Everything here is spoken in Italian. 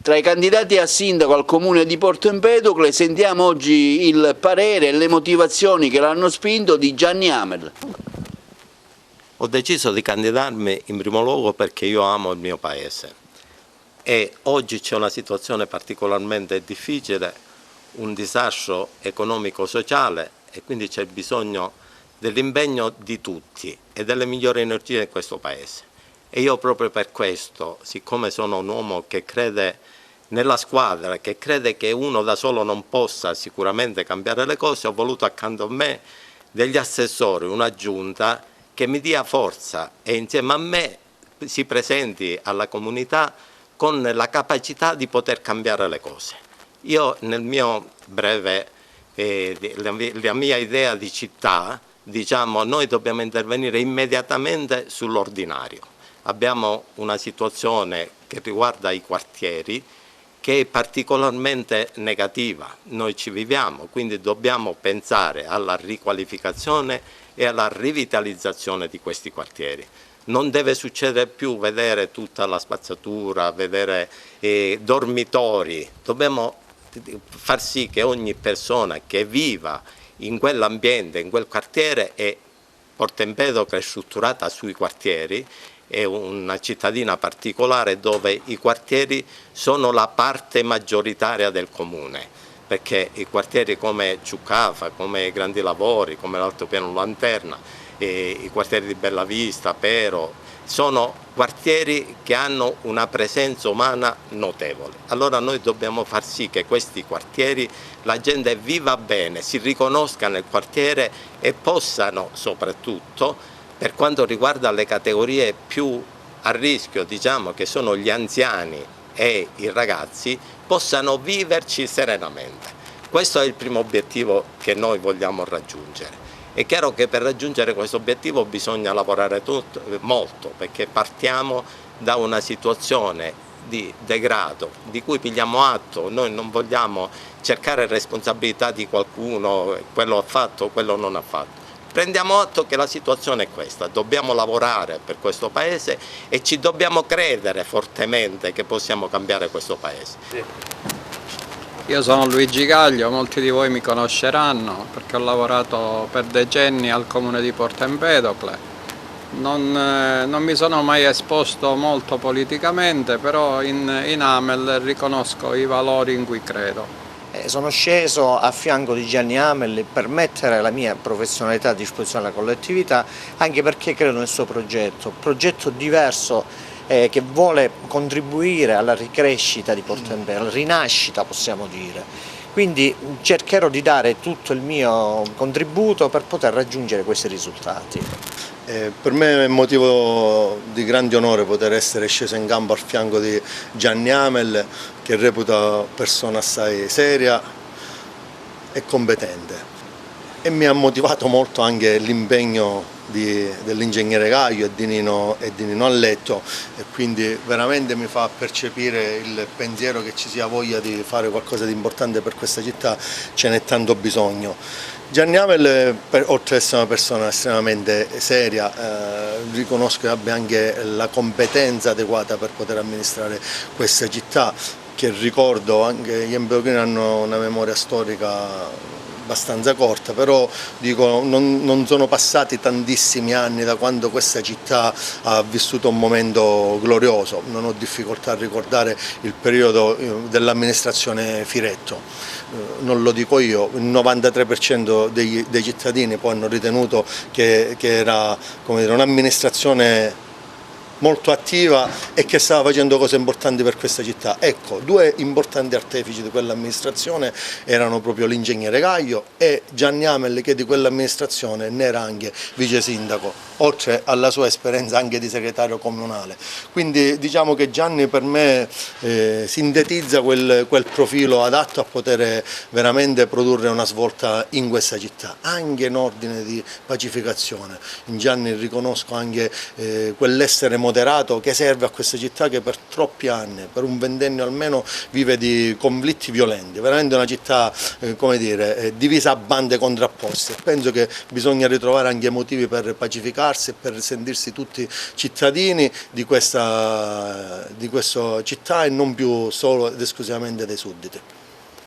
Tra i candidati a sindaco al comune di Porto Empedocle sentiamo oggi il parere e le motivazioni che l'hanno spinto di Gianni Amel. Ho deciso di candidarmi in primo luogo perché io amo il mio paese e oggi c'è una situazione particolarmente difficile, un disastro economico-sociale e quindi c'è bisogno dell'impegno di tutti e delle migliori energie in questo paese. E io proprio per questo, siccome sono un uomo che crede nella squadra, che crede che uno da solo non possa sicuramente cambiare le cose, ho voluto accanto a me degli assessori, una giunta che mi dia forza e insieme a me si presenti alla comunità con la capacità di poter cambiare le cose. Io nel mio breve, la mia idea di città, diciamo, noi dobbiamo intervenire immediatamente sull'ordinario. Abbiamo una situazione che riguarda i quartieri che è particolarmente negativa, noi ci viviamo, quindi dobbiamo pensare alla riqualificazione e alla rivitalizzazione di questi quartieri. Non deve succedere più vedere tutta la spazzatura, vedere dormitori, dobbiamo far sì che ogni persona che viva in quell'ambiente, in quel quartiere, e Porto Empedocle è strutturata sui quartieri, è una cittadina particolare dove i quartieri sono la parte maggioritaria del comune, perché i quartieri come Ciucafa, come Grandi Lavori, come l'Altopiano Lanterna, i quartieri di Bellavista, Pero, sono quartieri che hanno una presenza umana notevole. Allora noi dobbiamo far sì che questi quartieri la gente viva bene, si riconosca nel quartiere e possano soprattutto, per quanto riguarda le categorie più a rischio, diciamo che sono gli anziani e i ragazzi, possano viverci serenamente. Questo è il primo obiettivo che noi vogliamo raggiungere. È chiaro che per raggiungere questo obiettivo bisogna lavorare molto, perché partiamo da una situazione di degrado di cui pigliamo atto. Noi non vogliamo cercare responsabilità di qualcuno, quello ha fatto, quello non ha fatto. Prendiamo atto che la situazione è questa, dobbiamo lavorare per questo Paese e ci dobbiamo credere fortemente che possiamo cambiare questo Paese. Io sono Luigi Gaglio, molti di voi mi conosceranno perché ho lavorato per decenni al comune di Porto Empedocle. Non mi sono mai esposto molto politicamente, però in Amel riconosco i valori in cui credo. Sono sceso a fianco di Gianni Amel per mettere la mia professionalità a disposizione della collettività, anche perché credo nel suo progetto diverso che vuole contribuire alla ricrescita di Porto Empedocle, alla rinascita possiamo dire. Quindi cercherò di dare tutto il mio contributo per poter raggiungere questi risultati. Per me è motivo di grande onore poter essere sceso in campo al fianco di Gianni Amel, che reputo persona assai seria e competente. E mi ha motivato molto anche l'impegno dell'ingegnere Gaglio e di Nino Alletto, e quindi veramente mi fa percepire il pensiero che ci sia voglia di fare qualcosa di importante per questa città, ce n'è tanto bisogno. Gianni Amel, oltre ad essere una persona estremamente seria, riconosco che abbia anche la competenza adeguata per poter amministrare questa città, che ricordo anche gli empedoclini hanno una memoria storica abbastanza corta, però dico, non sono passati tantissimi anni da quando questa città ha vissuto un momento glorioso. Non ho difficoltà a ricordare il periodo dell'amministrazione Firetto. Non lo dico io, il 93% dei cittadini poi hanno ritenuto che era un'amministrazione molto attiva e che stava facendo cose importanti per questa città. Ecco, due importanti artefici di quell'amministrazione erano proprio l'ingegnere Gaglio e Gianni Amel, che di quell'amministrazione ne era anche vice sindaco, oltre alla sua esperienza anche di segretario comunale. Quindi diciamo che Gianni per me sintetizza quel profilo adatto a poter veramente produrre una svolta in questa città, anche in ordine di pacificazione. In Gianni riconosco anche quell'essere moderno moderato che serve a questa città che per troppi anni, per un ventennio almeno, vive di conflitti violenti, veramente una città come dire, divisa a bande contrapposte. Penso che bisogna ritrovare anche motivi per pacificarsi e per sentirsi tutti cittadini di questa città e non più solo ed esclusivamente dei sudditi.